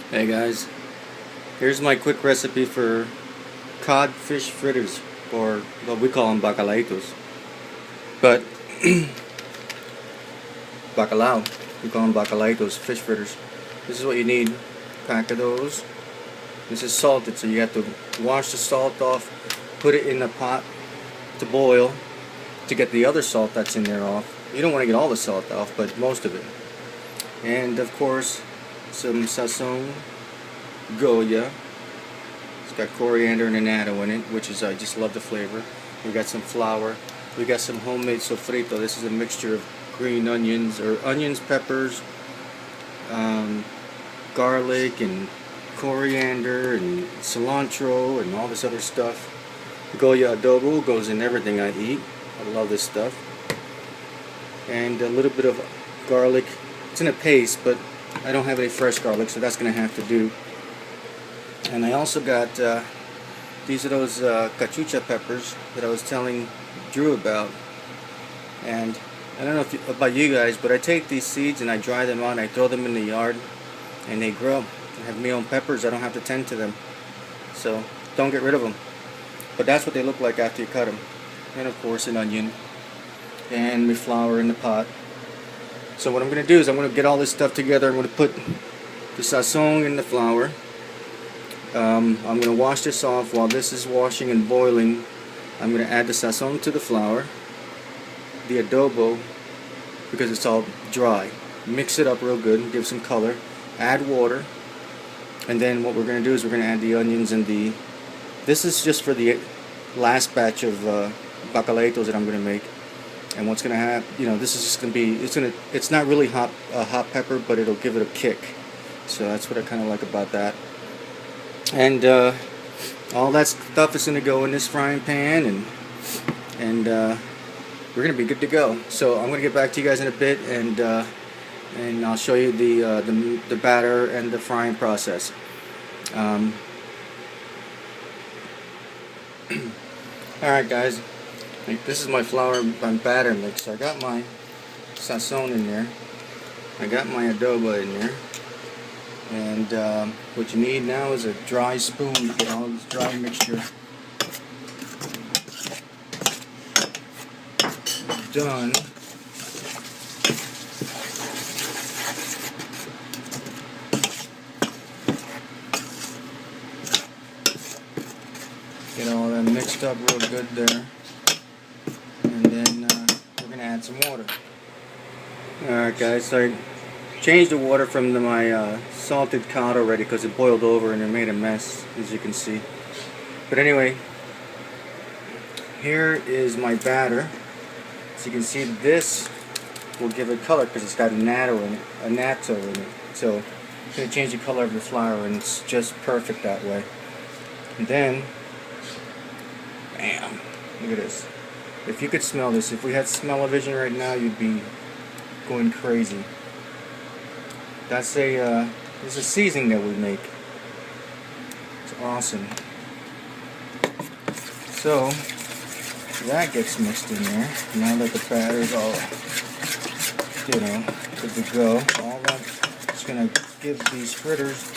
Hey guys, here's my quick recipe for cod fish fritters, or what we call them bacalaitos. But bacalao, we call them bacalaitos, fish fritters. This is what you need: pack of those. This is salted, so you have to wash the salt off, put it in a pot to boil to get the other salt that's in there off. You don't want to get all the salt off, but most of it. And of course, some sazon, Goya. It's got coriander and annatto in it, which is, I just love the flavor. We got some flour. We got some homemade sofrito. This is a mixture of green onions, or onions, peppers, garlic, and coriander, and cilantro, and all this other stuff. Goya adobo goes in everything I eat. I love this stuff. And a little bit of garlic. It's in a paste, but I don't have any fresh garlic, so that's going to have to do. And I also got these are those cachucha peppers that I was telling Drew about. And I don't know about you guys, but I take these seeds and I dry them out and I throw them in the yard and they grow. I have my own peppers. I don't have to tend to them, so don't get rid of them. But that's what they look like after you cut them. And of course an onion and my flour in the pot. So what I'm going to do is I'm going to get all this stuff together. I'm going to put the sazon in the flour. I'm going to wash this off. While this is washing and boiling, I'm going to add the sazon to the flour, the adobo, because it's all dry. Mix it up real good, give some color, add water, and then what we're going to do is we're going to add the onions and this is just for the last batch of bacalaitos that I'm going to make. And what's going to happen, this is just going to be, it's not really hot pepper, but it'll give it a kick. So that's what I kind of like about that. And all that stuff is going to go in this frying pan, and we're going to be good to go. So I'm going to get back to you guys in a bit, and I'll show you the batter and the frying process. Alright guys, this is my flour and batter mix. So I got my sazon in there, I got my adobo in there, and what you need now is a dry spoon to get all this dry mixture done. Get all that mixed up real good there, and then we're going to add some water. Alright guys, so I changed the water from my salted cod already because it boiled over and it made a mess, as you can see. But anyway, here is my batter. So you can see this will give it color because it's got annatto in it. So it's going to change the color of the flour, and it's just perfect that way. And then, bam! Look at this. If you could smell this, if we had smell-o-vision right now, you'd be going crazy. That's this is a seasoning that we make. It's awesome. So that gets mixed in there. Now that the batter's all, good to go, all that's gonna give these fritters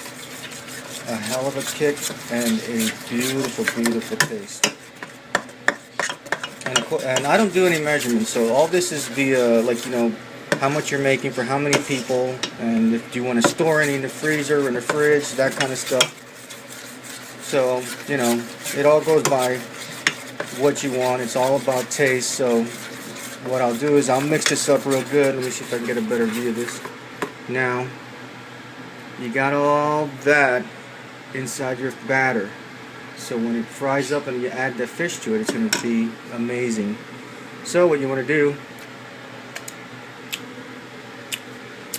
a hell of a kick and a beautiful, beautiful taste. And I don't do any measurements, so all this is the how much you're making for how many people, and if you want to store any in the freezer or in the fridge, that kind of stuff. So it all goes by what you want. It's all about taste. So what I'll do is I'll mix this up real good. Let me see if I can get a better view of this. Now you got all that inside your batter, so when it fries up and you add the fish to it, it's going to be amazing. So what you want to do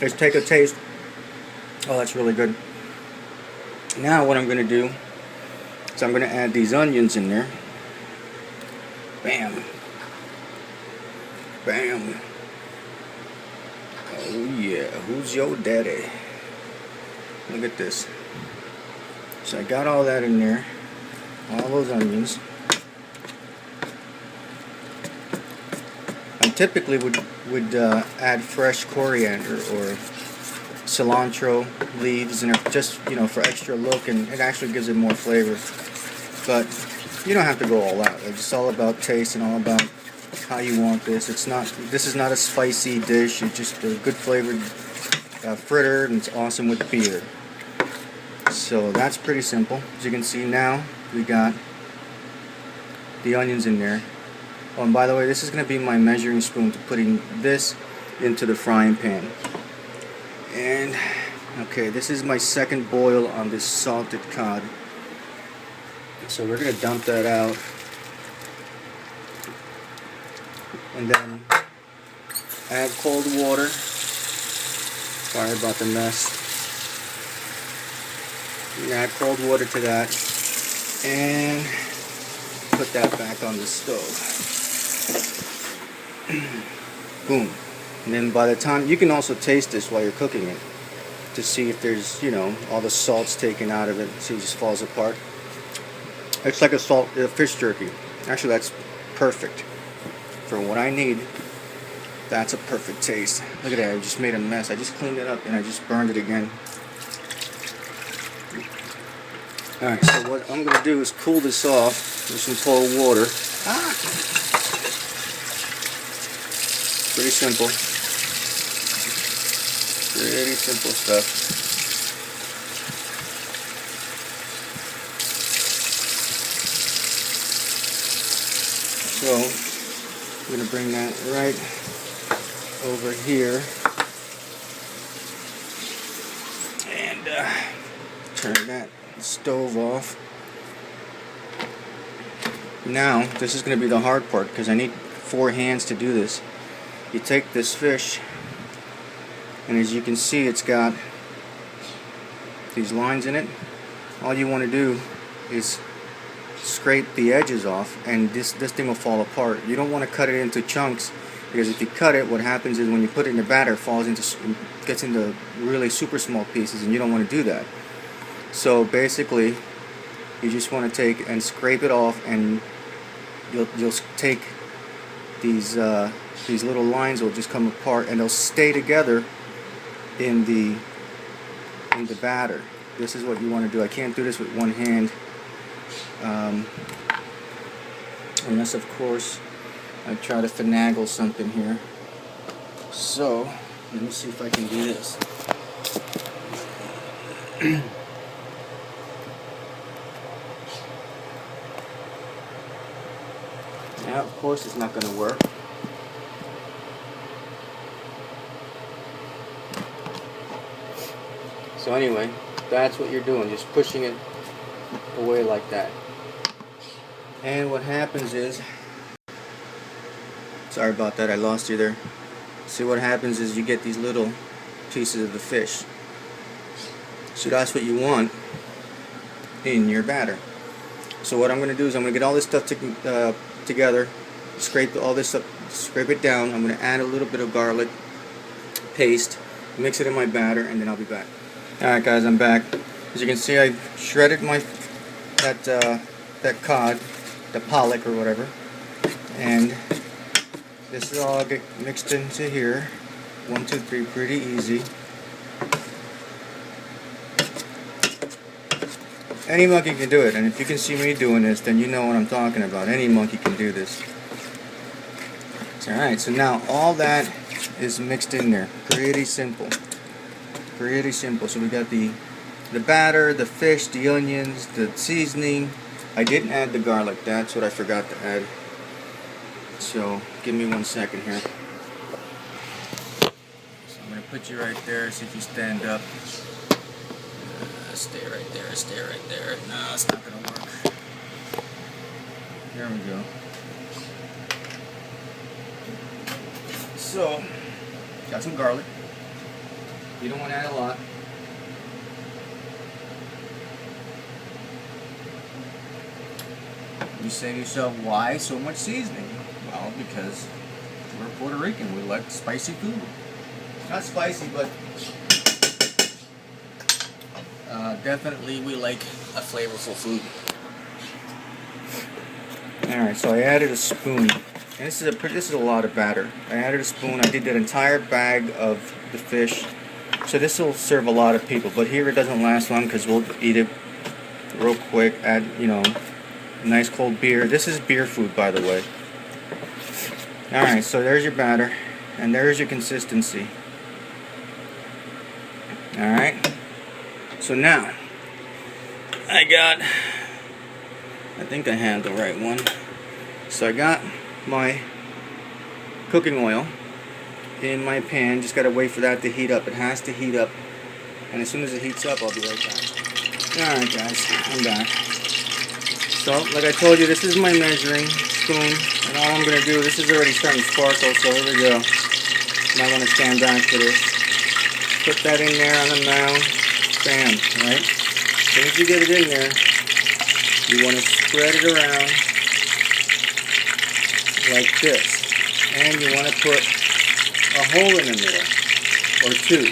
is take a taste. Oh, that's really good. Now what I'm going to do is I'm going to add these onions in there. Bam. Bam. Oh yeah, who's your daddy? Look at this. So I got all that in there, all those onions. I typically would add fresh coriander or cilantro leaves and just, you know, for extra look, and it actually gives it more flavor. But you don't have to go all out. It's all about taste and all about how you want this. This is not a spicy dish. It's just a good flavored fritter, and it's awesome with beer. So that's pretty simple. As you can see now, we got the onions in there. Oh, and by the way, this is going to be my measuring spoon to putting this into the frying pan. And okay, this is my second boil on this salted cod. So we're going to dump that out. And then add cold water. Sorry about the mess. Add cold water to that. And put that back on the stove. Boom. And then by the time, you can also taste this while you're cooking it to see if there's, you know, all the salt's taken out of it. See, it just falls apart. It's like a fish jerky. Actually, that's perfect for what I need. That's a perfect taste. Look at that, I just made a mess. I just cleaned it up and I just burned it again. Alright, so what I'm going to do is cool this off with some cold water. Pretty simple. Pretty simple stuff. So, I'm going to bring that right over here. And turn that stove off. Now, this is going to be the hard part because I need 4 hands to do this. You take this fish, and as you can see, it's got these lines in it. All you want to do is scrape the edges off, and this thing will fall apart. You don't want to cut it into chunks, because if you cut it, what happens is when you put it in the batter, it gets into really super small pieces, and you don't want to do that. So basically, you just want to take and scrape it off, and you'll take these little lines will just come apart, and they'll stay together in the batter. This is what you want to do. I can't do this with one hand, unless of course I try to finagle something here. So let me see if I can do this. Now of course it's not going to work. So anyway, that's what you're doing, just pushing it away like that. And what happens is, sorry about that, I lost you there. See, what happens is you get these little pieces of the fish. So that's what you want in your batter. So what I'm going to do is I'm going to get all this stuff together, scrape all this up, scrape it down. I'm going to add a little bit of garlic paste, mix it in my batter, and then I'll be back. Alright guys, I'm back. As you can see, I shredded that cod, the pollock or whatever, and this will all get mixed into here. 1, 2, 3, pretty easy. Any monkey can do it, and if you can see me doing this, then you know what I'm talking about. Any monkey can do this. Alright, so now all that is mixed in there. Pretty simple. Pretty simple. So we got the batter, the fish, the onions, the seasoning. I didn't add the garlic. That's what I forgot to add. So give me 1 second here. So I'm going to put you right there. See if you stand up. Stay right there. Stay right there. No, it's not going to work. There we go. So got some garlic. You don't want to add a lot. You say to yourself, why so much seasoning? Well, because we're Puerto Rican. We like spicy food. Not spicy, but definitely we like a flavorful food. Alright, so I added a spoon. And this is a lot of batter. I added a spoon. I did that entire bag of the fish. So this will serve a lot of people, but here it doesn't last long because we'll eat it real quick. Add, you know, nice cold beer. This is beer food, by the way. Alright, so there's your batter, and there's your consistency. Alright, so now I think I have the right one. So I got my cooking oil in my pan. Just gotta wait for that to heat up. It has to heat up, and as soon as it heats up, I'll be right back. Alright guys, I'm back. So, like I told you, this is my measuring spoon, and all I'm gonna do, this is already starting to sparkle, so here we go. Might want to stand back for this. Put that in there on the mound. Bam, right? As soon as you get it in there, you want to spread it around like this. And you want to put a hole in the middle, or two.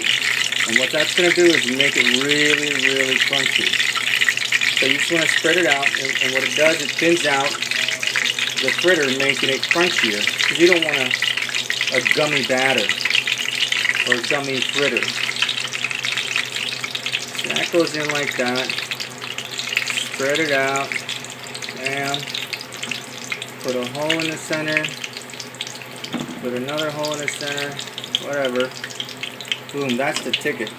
And what that's going to do is make it really, really crunchy. So you just want to spread it out, and what it does, it thins out the fritter, making it crunchier. Because you don't want a gummy batter or a gummy fritter. So that goes in like that. Spread it out, and put a hole in the center. Put another hole in the center. Whatever. Boom, that's the ticket.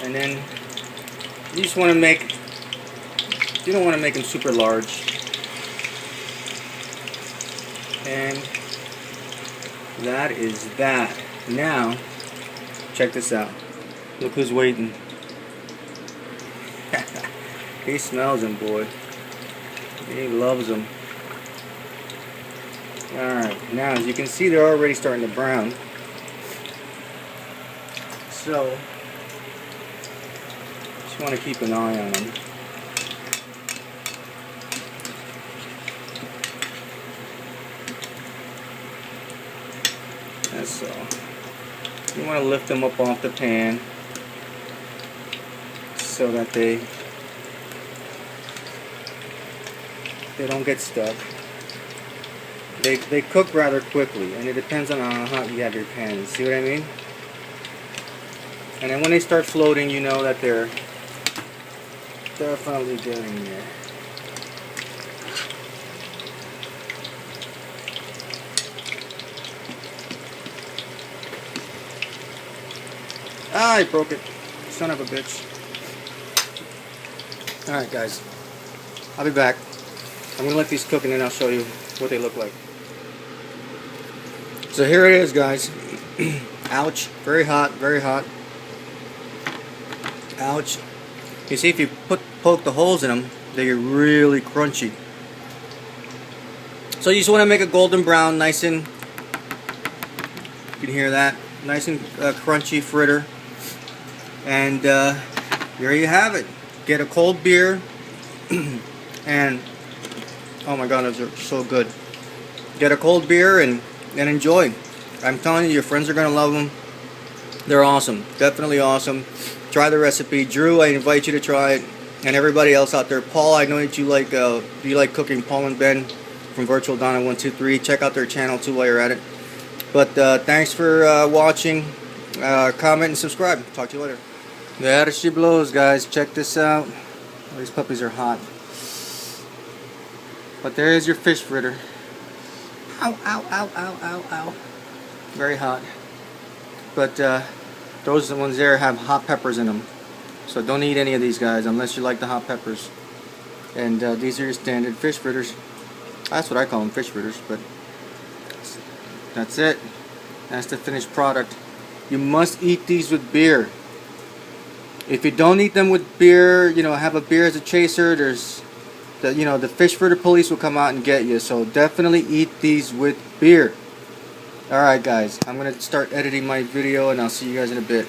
And then you just want to make, you don't want to make them super large. And that is that. Now, check this out. Look who's waiting. He smells them, boy. He loves them. Alright, now as you can see, they're already starting to brown. So, just want to keep an eye on them. That's all. You want to lift them up off the pan so that they don't get stuck. They cook rather quickly, and it depends on how hot you have your pan. See what I mean? And then when they start floating, you know that they're definitely getting there. Ah, I broke it. Son of a bitch. Alright guys, I'll be back. I'm going to let these cook and then I'll show you what they look like. So here it is, guys. Ouch. Very hot, very hot. Ouch. You see, if you poke the holes in them, they get really crunchy. So you just want to make a golden brown, nice and, you can hear that, nice and crunchy fritter. And here you have it. Get a cold beer, and oh my god, those are so good. Get a cold beer and enjoy. I'm telling you, your friends are going to love them. They're awesome. Definitely awesome. Try the recipe. Drew, I invite you to try it. And everybody else out there. Paul, I know that you like cooking. Paul and Ben from Virtual Donna 123. Check out their channel too while you're at it. But thanks for watching. Comment and subscribe. Talk to you later. There she blows, guys. Check this out. Oh, these puppies are hot. But there is your fish fritter. Ow, ow, ow, ow, ow, ow. Very hot. But those ones there have hot peppers in them. So don't eat any of these guys unless you like the hot peppers. And these are your standard fish fritters. That's what I call them, fish fritters. But that's it. That's the finished product. You must eat these with beer. If you don't eat them with beer, you know, have a beer as a chaser, there's the fish fritter police will come out and get you. So definitely eat these with beer. Alright guys, I'm going to start editing my video and I'll see you guys in a bit.